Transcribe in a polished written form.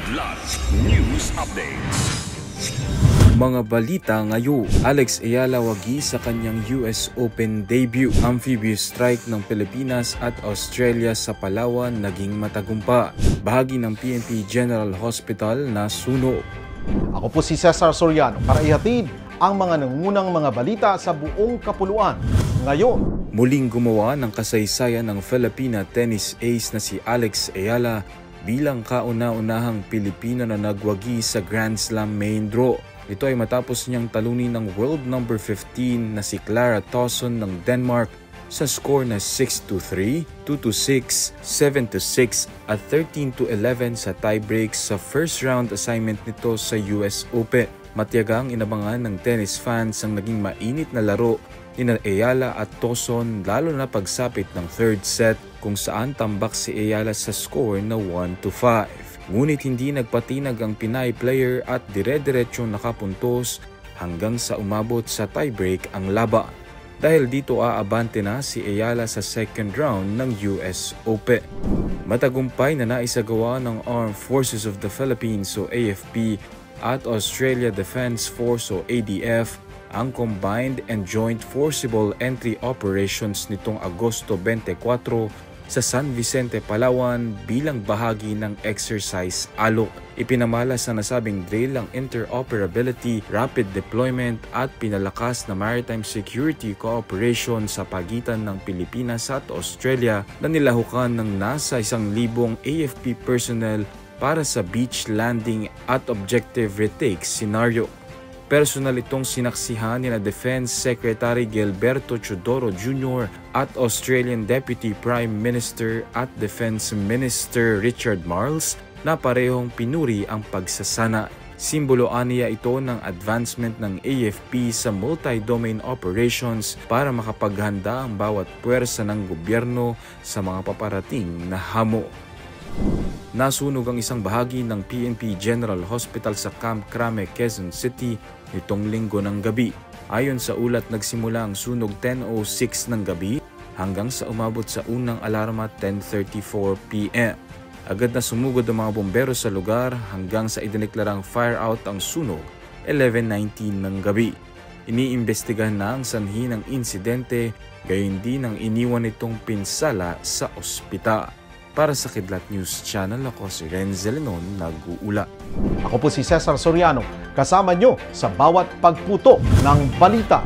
Kidlat News Updates. Mga balita ngayon, Alex Ayala wagi sa kanyang US Open debut. Amphibious strike ng Pilipinas at Australia sa Palawan naging matagumpa. Bahagi ng PNP General Hospital na sunog. Ako po si Cesar Soriano para ihatid ang mga nangungunang mga balita sa buong kapuluan. Ngayon, muling gumawa ng kasaysayan ng Filipina tennis ace na si Alex Ayala bilang kauna-unahang Pilipino na nagwagi sa Grand Slam main draw. Ito ay matapos niyang talunin ng world number 15 na si Clara Tauson ng Denmark sa score na 6-3, 2-6, 7-6 at 13-11 sa tiebreak sa first round assignment nito sa US Open. Matiyagang inabangan ng tennis fans ang naging mainit na laro ni Ayala at Tauson, lalo na pagsapit ng third set kung saan tambak si Ayala sa score na 1-5. Ngunit hindi nagpatinag ang Pinay player at dire-diretsong nakapuntos hanggang sa umabot sa tiebreak ang laban. Dahil dito aabante na si Ayala sa second round ng US Open. Matagumpay na naisagawa ng Armed Forces of the Philippines o AFP at Australia Defense Force o ADF ang Combined and Joint Forcible Entry Operations nitong Agosto 24 sa San Vicente, Palawan bilang bahagi ng Exercise Alok. Ipinamala sa nasabing drill ang interoperability, rapid deployment at pinalakas na maritime security cooperation sa pagitan ng Pilipinas at Australia na nilahukan ng nasa 1,000 AFP personnel para sa beach landing at objective retake scenario. Personal itong sinaksihan ni Defense Secretary Gilberto Chodoro Jr. at Australian Deputy Prime Minister at Defense Minister Richard Marles na parehong pinuri ang pagsasana. Simboloan niya ito ng advancement ng AFP sa multi-domain operations para makapaghanda ang bawat puwersa ng gobyerno sa mga paparating na hamon. Nasunog ang isang bahagi ng PNP General Hospital sa Camp Crame, Quezon City nitong linggo ng gabi. Ayon sa ulat, nagsimula ang sunog 10:06 ng gabi hanggang sa umabot sa unang alarma 10:34 p.m. Agad na sumugod ang mga bombero sa lugar hanggang sa idineklarang fire out ang sunog 11:19 ng gabi. Iniimbestigahan na ang sanhi ng insidente, gayon din ang iniwan nitong pinsala sa ospital. Para sa Kidlat News Channel, ako si Renzel Lenon, nag-uula. ako po si Cesar Soriano, kasama nyo sa bawat pagputo ng balita.